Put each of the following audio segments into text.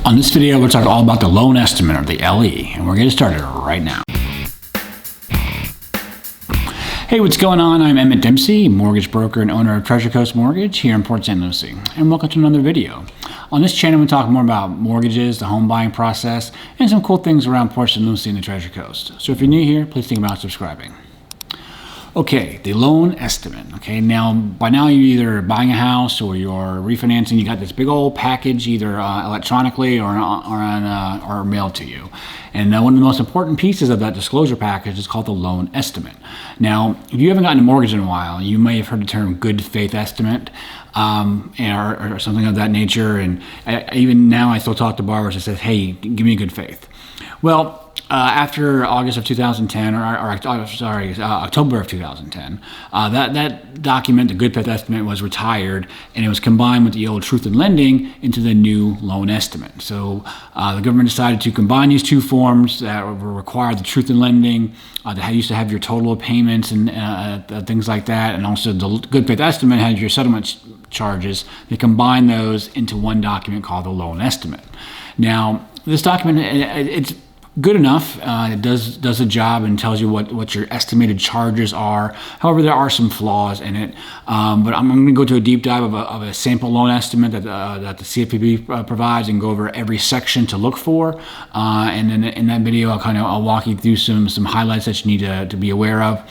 On this video, we'll talk all about the loan estimate, or the LE, and we're getting started right now. Hey, what's going on? I'm Emmett Dempsey, mortgage broker and owner of Treasure Coast Mortgage here in Port St. Lucie, and welcome to another video. On this channel, we talk more about mortgages, the home buying process, and some cool things around Port St. Lucie and the Treasure Coast. So if you're new here, please think about subscribing. Okay, the loan estimate. Okay, by now you're either buying a house or you're refinancing. You got this big old package, either electronically or mailed to you. And one of the most important pieces of that disclosure package is called the loan estimate. Now, if you haven't gotten a mortgage in a while, you may have heard the term good faith estimate or something of that nature. And even now, I still talk to borrowers that says, "Hey, give me a good faith." Well, after August of 2010, October of 2010, that document, the good faith estimate, was retired, and it was combined with the old truth in lending into the new loan estimate. So the government decided to combine these two forms that were required: the truth in lending, that used to have your total of payments and things like that, and also the good faith estimate had your settlement charges. They combined those into one document called the loan estimate. Now, this document, it's good enough. It does a job and tells you what your estimated charges are. However, there are some flaws in it. But I'm going to go to a deep dive of a sample loan estimate that the CFPB provides, and go over every section to look for. And then in that video, I'll walk you through some highlights that you need to be aware of.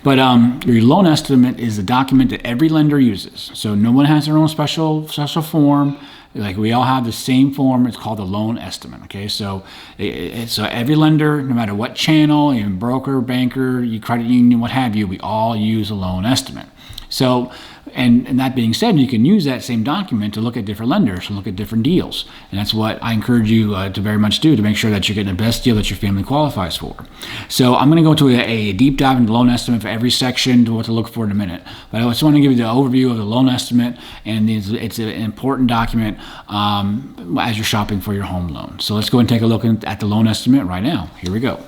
But your loan estimate is a document that every lender uses. So no one has their own special form. Like, we all have the same form. It's called the loan estimate. Okay, so every lender, no matter what channel, even broker, banker, credit union, what have you, we all use a loan estimate. So, and that being said, you can use that same document to look at different lenders and look at different deals. And that's what I encourage you to very much do, to make sure that you're getting the best deal that your family qualifies for. So I'm going to go into a deep dive into the loan estimate for every section, to what to look for in a minute. But I just want to give you the overview of the loan estimate, and it's an important document as you're shopping for your home loan. So let's go and take a look at the loan estimate right now. Here we go.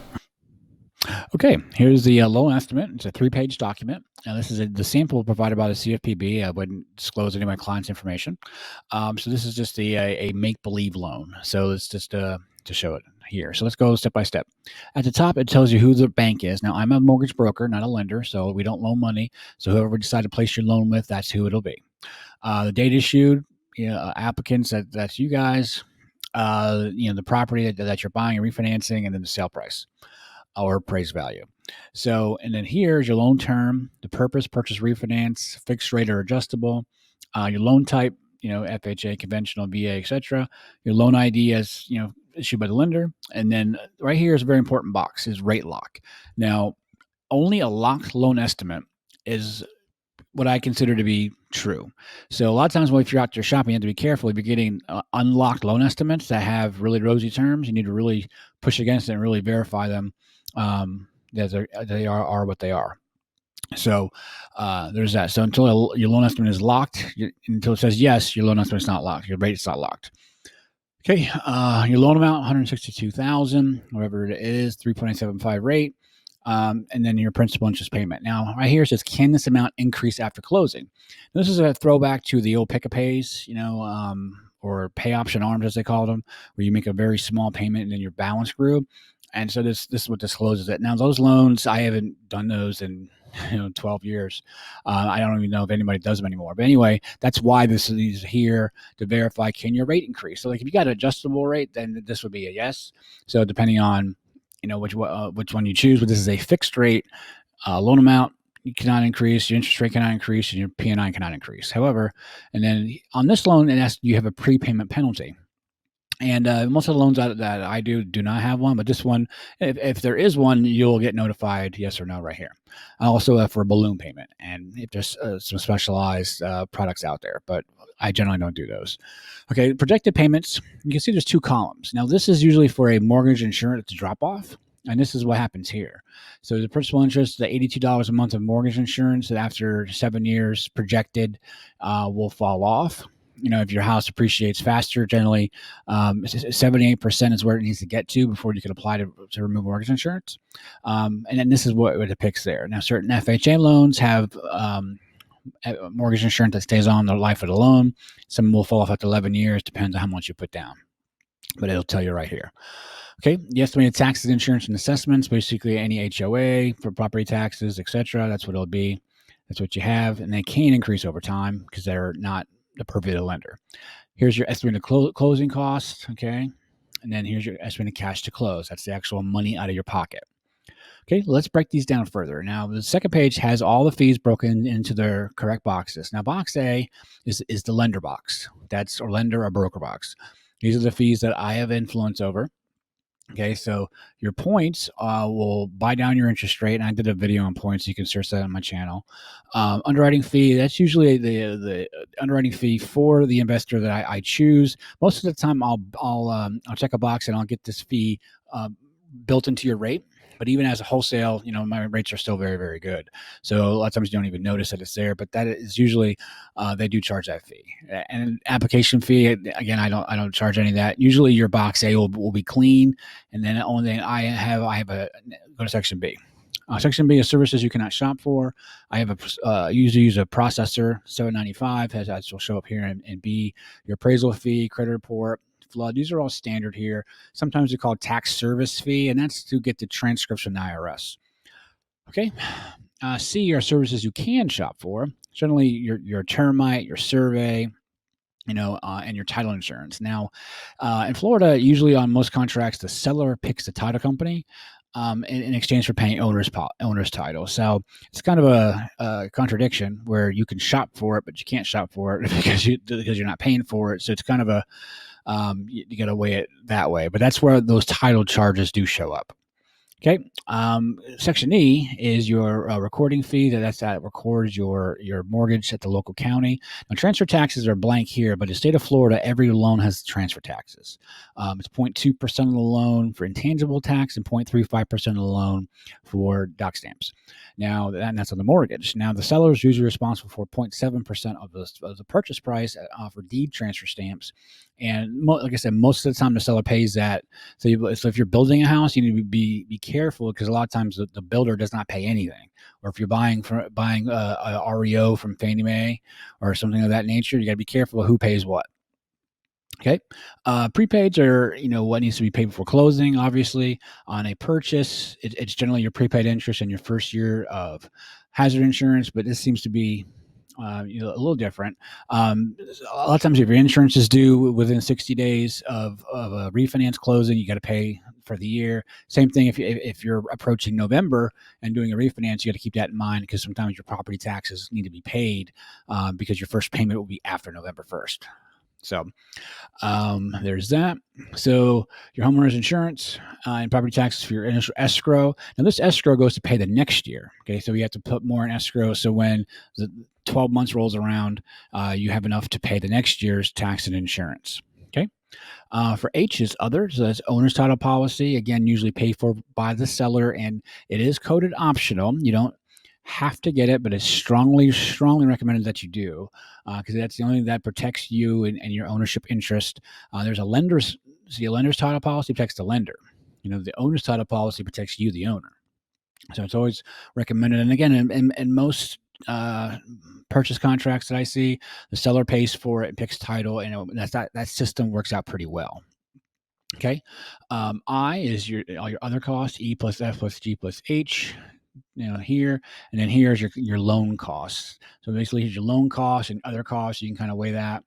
Okay, here's the loan estimate. It's a 3-page document. Now, this is the sample provided by the CFPB. I wouldn't disclose any of my clients' information. So this is just a make-believe loan. So it's just to show it here. So let's go step by step. At the top, it tells you who the bank is. Now, I'm a mortgage broker, not a lender, so we don't loan money. So whoever we decide to place your loan with, that's who it'll be. The date issued, applicants, that's you guys. The property that you're buying and refinancing, and then the sale price or appraised value. So, and then here's your loan term, the purpose: purchase, refinance, fixed rate or adjustable, your loan type, FHA, conventional, VA, etc. Your loan ID as, issued by the lender. And then right here is a very important box, is rate lock. Now, only a locked loan estimate is what I consider to be true. So a lot of times if you're out there shopping, you have to be careful. If you're getting unlocked loan estimates that have really rosy terms, you need to really push against it and really verify them, that they are what they are. So there's that. So until your loan estimate is locked, until it says yes, your loan estimate is not locked. Your rate's not locked. Okay, your loan amount, $162,000, whatever it is, 3.875 rate. And then your principal interest payment. Now, right here it says, can this amount increase after closing? This is a throwback to the old pick-a-pays, or pay option arms, as they called them, where you make a very small payment and then your balance grew. And so this is what discloses it. Now, those loans, I haven't done those in 12 years. I don't even know if anybody does them anymore. But anyway, that's why this is here, to verify, can your rate increase? So like, if you got an adjustable rate, then this would be a yes. So depending on which one you choose, but this is a fixed rate loan amount. You cannot increase, your interest rate cannot increase, and your P&I cannot increase. However, and then on this loan, you have a prepayment penalty. And most of the loans that I do not have one, but this one, if there is one, you'll get notified yes or no right here. Also for a balloon payment, and if there's some specialized products out there, but I generally don't do those. Okay, projected payments. You can see there's 2 columns. Now, this is usually for a mortgage insurance to drop off, and this is what happens here. So the principal interest, the $82 a month of mortgage insurance, that after 7 years projected will fall off. If your house appreciates faster, generally 78% is where it needs to get to before you can apply to remove mortgage insurance. And then this is what it depicts there. Now, certain FHA loans have mortgage insurance that stays on the life of the loan. Some will fall off after 11 years, depends on how much you put down. but it'll tell you right here. Okay, the estimated taxes, insurance, and assessments, basically any HOA for property taxes, etc. That's what it'll be. That's what you have, and they can increase over time because they're not the purview of the lender. Here's your estimated closing costs, okay? And then here's your estimated cash to close. That's the actual money out of your pocket. Okay, let's break these down further. Now, the second page has all the fees broken into their correct boxes. Now, box A is the lender box. That's or lender or broker box. These are the fees that I have influence over. Okay, so your points will buy down your interest rate, and I did a video on points. You can search that on my channel. Underwriting fee, that's usually the underwriting fee for the investor that I choose. Most of the time, I'll check a box and I'll get this fee built into your rate. But even as a wholesale, my rates are still very, very good. So a lot of times you don't even notice that it's there, but that is usually they do charge that fee. And application fee, again, I don't charge any of that. Usually your box A will be clean, and then the only thing I have go to section B. Section B is services you cannot shop for. I have usually use a processor, $7.95, as will show up here, and B, your appraisal fee, credit report, flood. These are all standard here. Sometimes they're called tax service fee, and that's to get the transcripts from the IRS. Okay. C are services you can shop for. Generally, your termite, your survey, and your title insurance. Now, in Florida, usually on most contracts, the seller picks the title company in exchange for paying owner's title. So it's kind of a contradiction where you can shop for it, but you can't shop for it because you're not paying for it. So it's kind of a you got to weigh it that way. But that's where those title charges do show up. Okay. Section E is your recording fee. That records your mortgage at the local county. Now, transfer taxes are blank here, but in the state of Florida, every loan has transfer taxes. It's 0.2% of the loan for intangible tax and 0.35% of the loan for doc stamps. Now, that's on the mortgage. Now, the seller is usually responsible for 0.7% of the purchase price for deed transfer stamps. And like I said, most of the time the seller pays that. So if you're building a house, you need to be careful because a lot of times the builder does not pay anything. Or if you're buying a REO from Fannie Mae or something of that nature, you got to be careful of who pays what. Okay. Prepaids are, what needs to be paid before closing. Obviously, on a purchase, it's generally your prepaid interest in your first year of hazard insurance, but this seems to be a little different. A lot of times, if your insurance is due within 60 days of a refinance closing, you got to pay for the year. Same thing if you're approaching November and doing a refinance, you got to keep that in mind because sometimes your property taxes need to be paid because your first payment will be after November 1st. So there's that. So your homeowner's insurance and property taxes for your initial escrow. Now this escrow goes to pay the next year. Okay, so you have to put more in escrow. So when the 12 months rolls around, you have enough to pay the next year's tax and insurance. Okay. For H is other, so that's owner's title policy. Again, usually paid for by the seller, and it is coded optional. You don't have to get it, but it's strongly recommended that you do because that's the only thing that protects you and your ownership interest. There's a lender's title policy protects the lender. The owner's title policy protects you, the owner. So it's always recommended. And again, in most purchase contracts that I see, the seller pays for it, picks title, and that system works out pretty well. Okay. I is all your other costs, E plus F plus G plus H. Here, and then here's your loan costs. So basically, here's your loan costs and other costs. You can kind of weigh that.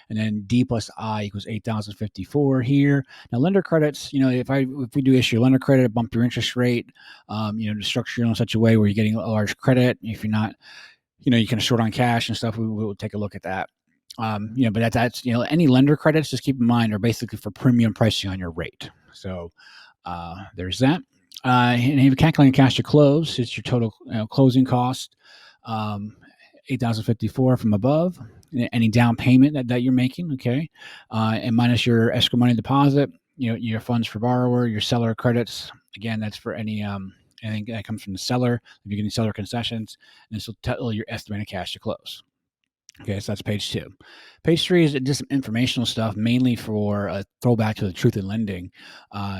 And then D plus I equals 8,054 here. Now, lender credits, if we do issue a lender credit, bump your interest rate, to structure in such a way where you're getting a large credit. If you're not, you can short on cash and stuff, we will take a look at that. But that's any lender credits, just keep in mind, are basically for premium pricing on your rate. So there's that. And if you're calculating cash to close, it's your total closing cost, 8,054 from above. Any down payment that you're making, okay, and minus your escrow money deposit, your funds for borrower, your seller credits. Again, that's for anything that comes from the seller. If you're getting seller concessions, and this will tell your estimated cash to close. Okay, so that's page 2. Page 3 is just some informational stuff, mainly for a throwback to the truth in lending.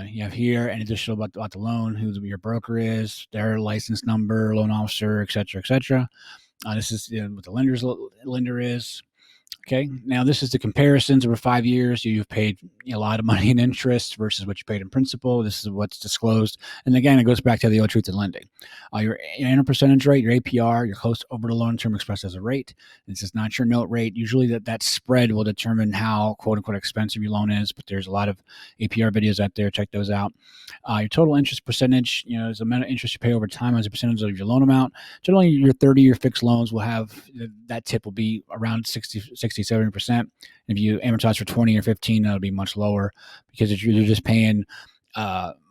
You have here an additional about the loan, who your broker is, their license number, loan officer, et cetera, et cetera. This is what the lender is. Okay. Now this is the comparisons over 5 years. You've paid a lot of money in interest versus what you paid in principal. This is what's disclosed. And again, it goes back to the old truth in lending. Your annual percentage rate, your APR, your close over the loan term expressed as a rate. This is not your note rate. Usually that spread will determine how quote unquote expensive your loan is, but there's a lot of APR videos out there. Check those out. Your total interest percentage, is the amount of interest you pay over time as a percentage of your loan amount. Generally, your 30-year fixed loans will have that tip will be around 60-70%. If you amortize for 20 or 15, that'll be much lower because you're just paying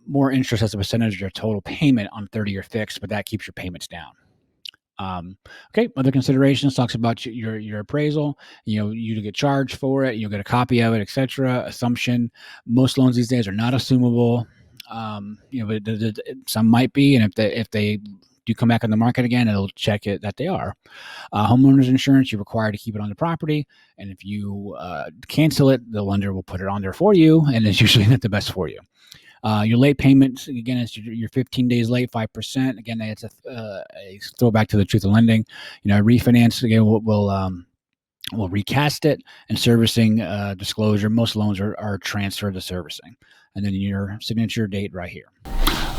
more interest as a percentage of your total payment on 30-year fixed, but that keeps your payments down. Okay, other considerations talks about your appraisal. You get charged for it. You'll get a copy of it, etc. Assumption. Most loans these days are not assumable. But some might be, and if they do come back on the market again, it'll check it that they are. Homeowners insurance, you're required to keep it on the property, and if you cancel it, the lender will put it on there for you, and it's usually not the best for you. Your late payments, again, it's your 15 days late, 5%. Again, it's a throwback to the truth of lending. Refinance, again, we'll recast it, and servicing disclosure. Most loans are transferred to servicing. And then your signature date right here.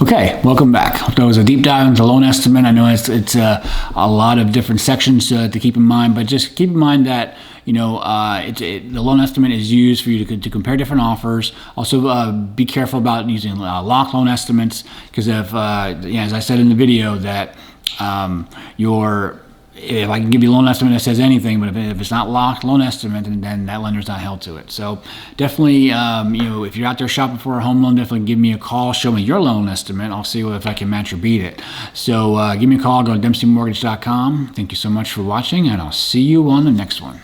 Okay, welcome back. That was a deep dive into loan estimate. I know it's a lot of different sections to keep in mind, but just keep in mind that the loan estimate is used for you to compare different offers. Also, be careful about using locked loan estimates because as I said in the video, that if I can give you a loan estimate that says anything, but if it's not locked loan estimate, then that lender's not held to it. So definitely, if you're out there shopping for a home loan, definitely give me a call. Show me your loan estimate. I'll see if I can match or beat it. So give me a call. Go to DempseyMortgage.com. Thank you so much for watching, and I'll see you on the next one.